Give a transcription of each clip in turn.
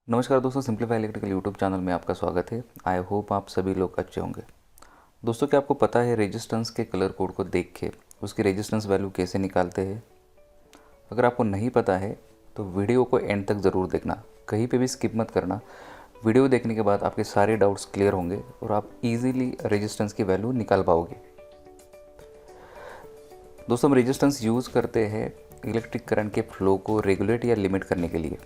नमस्कार दोस्तों, simplify electrical YouTube channel में आपका स्वागत है। आई होप आप सभी लोग अच्छे होंगे। दोस्तों, क्या आपको पता है रेजिस्टेंस के कलर कोड को देख के उसकी रेजिस्टेंस वैल्यू कैसे निकालते हैं? अगर आपको नहीं पता है तो वीडियो को एंड तक ज़रूर देखना, कहीं पे भी स्किप मत करना। वीडियो देखने के बाद आपके सारे डाउट्स क्लियर होंगे और आप ईजिली रेजिस्टेंस की वैल्यू निकाल पाओगे। दोस्तों, हम रेजिस्टेंस यूज़ करते हैं इलेक्ट्रिक करंट के फ्लो को रेगुलेट या लिमिट करने के लिए।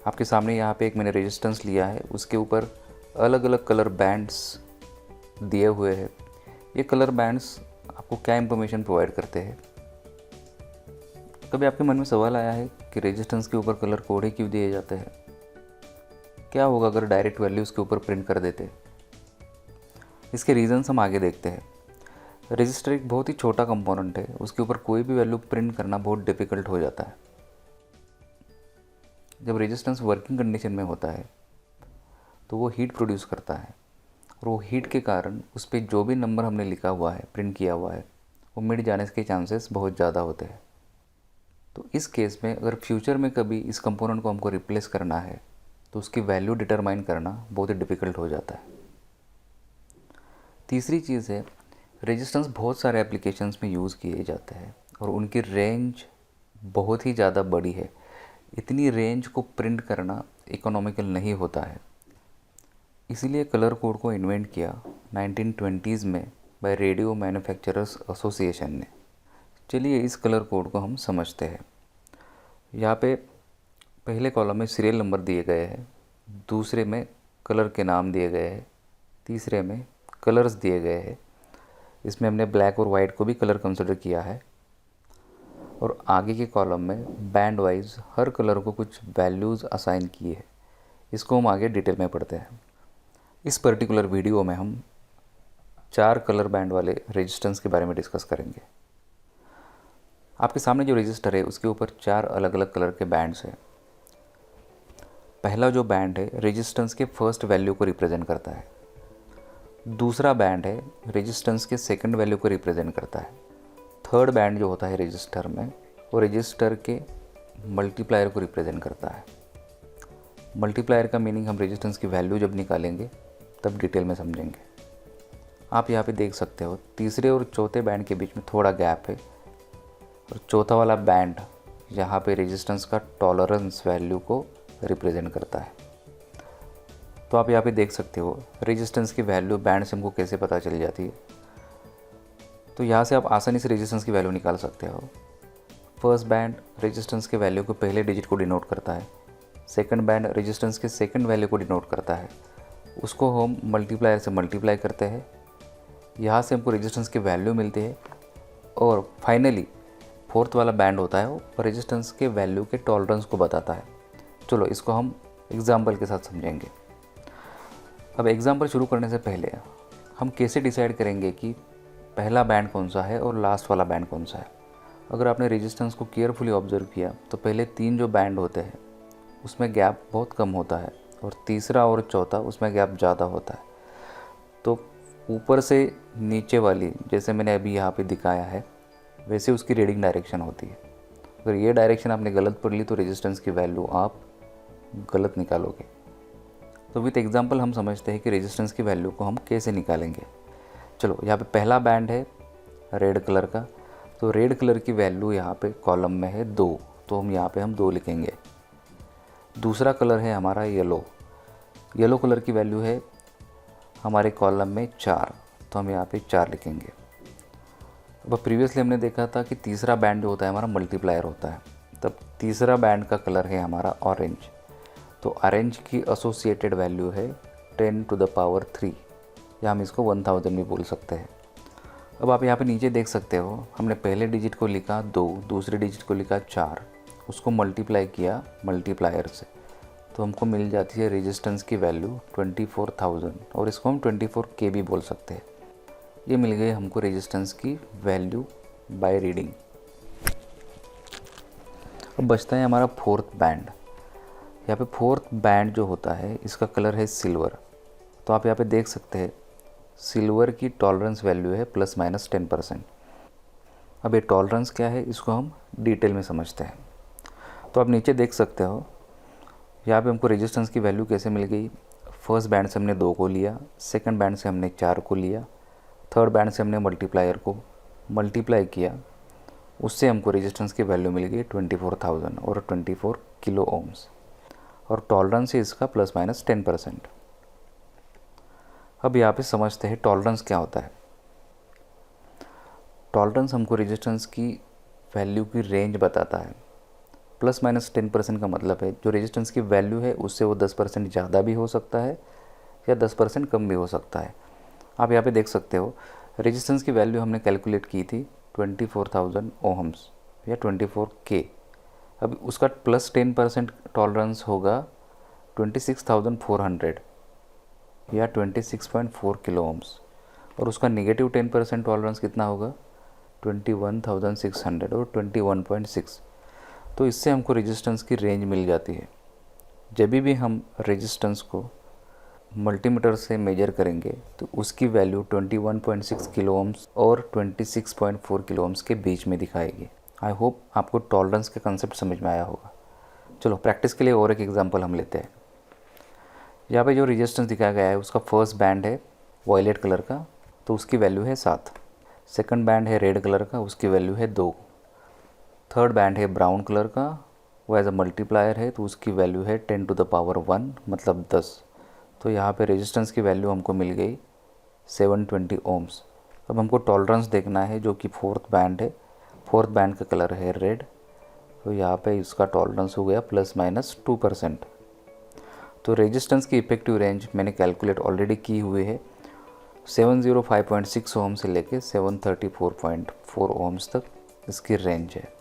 आपके सामने यहाँ पे एक मैंने रेजिस्टेंस लिया है, उसके ऊपर अलग अलग कलर बैंड्स दिए हुए हैं। ये कलर बैंड्स आपको क्या इन्फॉर्मेशन प्रोवाइड करते हैं? कभी आपके मन में सवाल आया है कि रेजिस्टेंस के ऊपर कलर कोड ही क्यों दिए जाते हैं? क्या होगा अगर डायरेक्ट वैल्यू उसके ऊपर प्रिंट कर देते? इसके रीजंस हम आगे देखते हैं। रजिस्टर एक बहुत ही छोटा कंपोनेंट है, उसके ऊपर कोई भी वैल्यू प्रिंट करना बहुत डिफ़िकल्ट हो जाता है। जब रेजिस्टेंस वर्किंग कंडीशन में होता है तो वो हीट प्रोड्यूस करता है और वो हीट के कारण उस पर जो भी नंबर हमने लिखा हुआ है, प्रिंट किया हुआ है, वो मिट जाने के चांसेस बहुत ज़्यादा होते हैं। तो इस केस में अगर फ्यूचर में कभी इस कंपोनेंट को हमको रिप्लेस करना है तो उसकी वैल्यू डिटरमाइन करना बहुत ही डिफ़िकल्ट हो जाता है। तीसरी चीज़ है, रेजिस्टेंस बहुत सारे एप्लीकेशंस में यूज़ किए जाते हैं और उनकी रेंज बहुत ही ज़्यादा बड़ी है। इतनी रेंज को प्रिंट करना इकोनॉमिकल नहीं होता है, इसीलिए कलर कोड को इन्वेंट किया 1920s में बाय रेडियो मैन्युफैक्चरर्स एसोसिएशन ने। चलिए इस कलर कोड को हम समझते हैं। यहाँ पे पहले कॉलम में सीरियल नंबर दिए गए हैं, दूसरे में कलर के नाम दिए गए हैं, तीसरे में कलर्स दिए गए हैं। इसमें हमने ब्लैक और वाइट को भी कलर कंसिडर किया है और आगे के कॉलम में बैंड वाइज हर कलर को कुछ वैल्यूज़ असाइन किए हैं। इसको हम आगे डिटेल में पढ़ते हैं। इस पर्टिकुलर वीडियो में हम 4 कलर बैंड वाले रेजिस्टेंस के बारे में डिस्कस करेंगे। आपके सामने जो रजिस्टर है उसके ऊपर 4 अलग अलग कलर के बैंड्स हैं। पहला जो बैंड है रेजिस्टेंस के फर्स्ट वैल्यू को रिप्रेजेंट करता है। दूसरा बैंड है रेजिस्टेंस के सेकंड वैल्यू को रिप्रेजेंट करता है। थर्ड बैंड जो होता है रजिस्टर में, वो रजिस्टर के मल्टीप्लायर को रिप्रेजेंट करता है। मल्टीप्लायर का मीनिंग हम रेजिस्टेंस की वैल्यू जब निकालेंगे तब डिटेल में समझेंगे। आप यहाँ पे देख सकते हो तीसरे और चौथे बैंड के बीच में थोड़ा गैप है और चौथा वाला बैंड यहाँ पे रेजिस्टेंस का टॉलरेंस वैल्यू को रिप्रेजेंट करता है। तो आप यहाँ पे देख सकते हो रेजिस्टेंस की वैल्यू बैंड से हमको कैसे पता चल जाती है। तो यहाँ से आप आसानी से रेजिस्टेंस की वैल्यू निकाल सकते हो। फर्स्ट बैंड रेजिस्टेंस के वैल्यू को पहले डिजिट को डिनोट करता है। सेकंड बैंड रेजिस्टेंस के सेकंड वैल्यू को डिनोट करता है, उसको हम मल्टीप्लायर से मल्टीप्लाई करते हैं। यहाँ से हमको रेजिस्टेंस की वैल्यू मिलती है और फाइनली फोर्थ वाला बैंड होता है वो रेजिस्टेंस के वैल्यू के टॉलरेंस को बताता है। चलो इसको हम एग्जाम्पल के साथ समझेंगे। अब एग्जाम्पल शुरू करने से पहले हम कैसे डिसाइड करेंगे कि पहला बैंड कौन सा है और लास्ट वाला बैंड कौन सा है? अगर आपने रेजिस्टेंस को केयरफुली ऑब्जर्व किया तो पहले 3 जो बैंड होते हैं उसमें गैप बहुत कम होता है और तीसरा और चौथा उसमें गैप ज़्यादा होता है। तो ऊपर से नीचे वाली, जैसे मैंने अभी यहाँ पे दिखाया है, वैसे उसकी रीडिंग डायरेक्शन होती है। अगर ये डायरेक्शन आपने गलत पढ़ ली तो रेजिस्टेंस की वैल्यू आप गलत निकालोगे। तो विद एग्जांपल हम समझते हैं कि रेजिस्टेंस की वैल्यू को हम कैसे निकालेंगे। चलो यहाँ पे पहला बैंड है रेड कलर का, तो रेड कलर की वैल्यू यहाँ पे कॉलम में है 2, तो हम यहाँ पे 2 लिखेंगे। दूसरा कलर है हमारा येलो, येलो कलर की वैल्यू है हमारे कॉलम में 4, तो हम यहाँ पे 4 लिखेंगे। अब प्रीवियसली हमने देखा था कि तीसरा बैंड जो होता है हमारा मल्टीप्लायर होता है, तब तीसरा बैंड का कलर है हमारा ऑरेंज, तो ऑरेंज की एसोसिएटेड वैल्यू है 10⁻³ या हम इसको 1000 भी बोल सकते हैं। अब आप यहाँ पे नीचे देख सकते हो हमने पहले डिजिट को लिखा 2, दूसरे डिजिट को लिखा 4, उसको मल्टीप्लाई किया मल्टीप्लायर से, तो हमको मिल जाती है रेजिस्टेंस की वैल्यू 24,000 और इसको हम 24K भी बोल सकते हैं। ये मिल गई हमको रेजिस्टेंस की वैल्यू बाय रीडिंग। अब बचता है हमारा फोर्थ बैंड। यहाँ पे फोर्थ बैंड जो होता है इसका कलर है सिल्वर, तो आप यहाँ पे देख सकते हैं सिल्वर की टॉलरेंस वैल्यू है ±10%। अब ये टॉलरेंस क्या है इसको हम डिटेल में समझते हैं। तो आप नीचे देख सकते हो यहाँ पे हमको रेजिस्टेंस की वैल्यू कैसे मिल गई, फर्स्ट बैंड से हमने 2 को लिया, सेकंड बैंड से हमने 4 को लिया, थर्ड बैंड से हमने मल्टीप्लायर को मल्टीप्लाई किया, उससे हमको रेजिस्टेंस की वैल्यू मिल गई 24,000 और 24 किलो ओम्स, और टॉलरेंस है इसका ±10%। अब यहाँ पे समझते हैं टॉलरेंस क्या होता है। टॉलरेंस हमको रेजिस्टेंस की वैल्यू की रेंज बताता है। ±10% का मतलब है जो रेजिस्टेंस की वैल्यू है उससे वो 10% ज़्यादा भी हो सकता है या 10% कम भी हो सकता है। आप यहाँ पे देख सकते हो रेजिस्टेंस की वैल्यू हमने कैलकुलेट की थी 24,000 ओहम्स या 24K। अब उसका +10% टॉलरेंस होगा 26,400 या 26.4 किलो ओम्स, और उसका नेगेटिव 10% टॉलरेंस कितना होगा 21,600 और 21.6। तो इससे हमको रेजिस्टेंस की रेंज मिल जाती है। जब भी हम रेजिस्टेंस को मल्टीमीटर से मेजर करेंगे तो उसकी वैल्यू 21.6 किलो ओम्स और 26.4 किलो ओम्स के बीच में दिखाएगी। आई होप आपको टॉलरेंस का कंसेप्ट समझ में आया होगा। चलो प्रैक्टिस के लिए और एक एग्जांपल हम लेते हैं। यहाँ पे जो रेजिस्टेंस दिखाया गया है उसका फर्स्ट बैंड है वॉयलेट कलर का, तो उसकी वैल्यू है 7। सेकंड बैंड है रेड कलर का, उसकी वैल्यू है 2। थर्ड बैंड है ब्राउन कलर का, वो एज अ मल्टीप्लायर है तो उसकी वैल्यू है 10⁻1 मतलब 10। तो यहाँ पे रेजिस्टेंस की वैल्यू हमको मिल गई 720 ओम्स। अब हमको टॉलरेंस देखना है जो कि फोर्थ बैंड है, फोर्थ बैंड का कलर है रेड, तो यहाँ पे इसका टॉलरेंस हो गया ±2%। तो रेजिस्टेंस की इफेक्टिव रेंज मैंने कैलकुलेट ऑलरेडी की हुई है, 705.6 ओम से लेके 734.4 ओम्स तक इसकी रेंज है।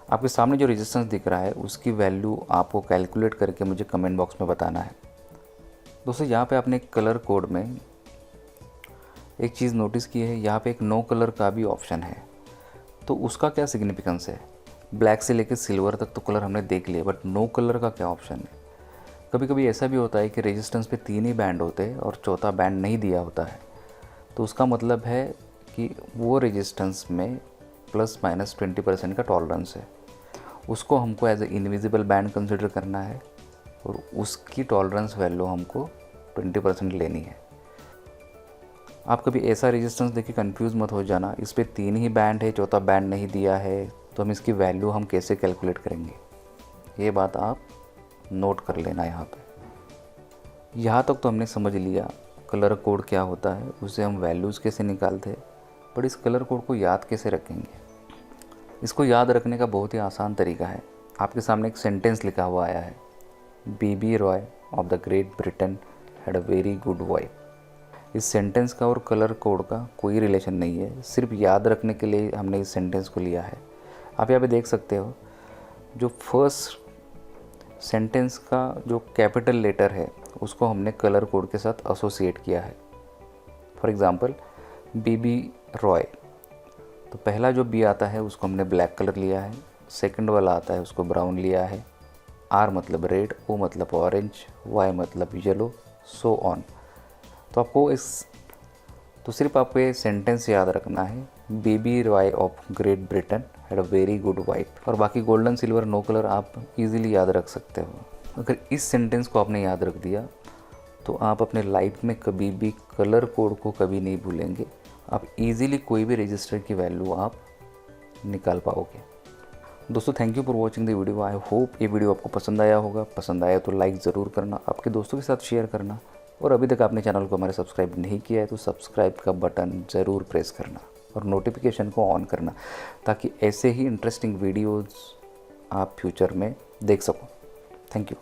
आपके सामने जो रेजिस्टेंस दिख रहा है उसकी वैल्यू आपको कैलकुलेट करके मुझे कमेंट बॉक्स में बताना है। दोस्तों यहाँ पे आपने कलर कोड में एक चीज़ नोटिस की है, यहाँ पे एक नो कलर का भी ऑप्शन है। तो उसका क्या सिग्निफिकेंस है? ब्लैक से लेकर सिल्वर तक तो कलर हमने देख लिया, बट नो कलर का क्या ऑप्शन है? कभी कभी ऐसा भी होता है कि रेजिस्टेंस पे 3 ही बैंड होते हैं और चौथा बैंड नहीं दिया होता है, तो उसका मतलब है कि वो रेजिस्टेंस में ±20% का टॉलरेंस है। उसको हमको as a invisible band consider करना है और उसकी टॉलरेंस वैल्यू हमको 20% लेनी है। आप कभी ऐसा रेजिस्टेंस देख के कन्फ्यूज़ मत हो जाना, इस पर 3 ही बैंड है, चौथा बैंड नहीं दिया है, तो हम इसकी वैल्यू हम कैसे कैलकुलेट करेंगे, ये बात आप नोट कर लेना। यहाँ तक तो हमने समझ लिया कलर कोड क्या होता है, उसे हम वैल्यूज़ कैसे निकालते हैं, बट इस कलर कोड को याद कैसे रखेंगे? इसको याद रखने का बहुत ही आसान तरीका है। आपके सामने एक सेंटेंस लिखा हुआ आया है, B B Roy of the Great Britain had a very good wife. इस सेंटेंस का और कलर कोड का कोई रिलेशन नहीं है, सिर्फ याद रखने के लिए हमने इस सेंटेंस को लिया है। आप यहाँ पे देख सकते हो जो फर्स्ट सेंटेंस का जो कैपिटल लेटर है उसको हमने कलर कोड के साथ एसोसिएट किया है। फॉर एग्ज़ाम्पल बीबी रॉय, तो पहला जो बी आता है उसको हमने ब्लैक कलर लिया है, सेकंड वाला आता है उसको ब्राउन लिया है, आर मतलब रेड, ओ मतलब ऑरेंज, वाई मतलब येलो, सो ऑन। तो सिर्फ आपको ये सेंटेंस याद रखना है, B B Roy of Great Britain had a very good wife, और बाकी गोल्डन सिल्वर नो कलर आप इजीली याद रख सकते हो। अगर इस सेंटेंस को आपने याद रख दिया तो आप अपने लाइफ में कभी भी कलर कोड को कभी नहीं भूलेंगे। आप इजीली कोई भी रजिस्टर की वैल्यू आप निकाल पाओगे। दोस्तों thank you for watching the video. I hope ये वीडियो आपको पसंद आया होगा। पसंद आया तो लाइक ज़रूर करना, आपके दोस्तों के साथ शेयर करना, और अभी तक आपने चैनल को हमारे सब्सक्राइब नहीं किया है तो सब्सक्राइब का बटन ज़रूर प्रेस करना और नोटिफिकेशन को ऑन करना, ताकि ऐसे ही इंटरेस्टिंग वीडियोज़ आप फ्यूचर में देख सको। Thank you.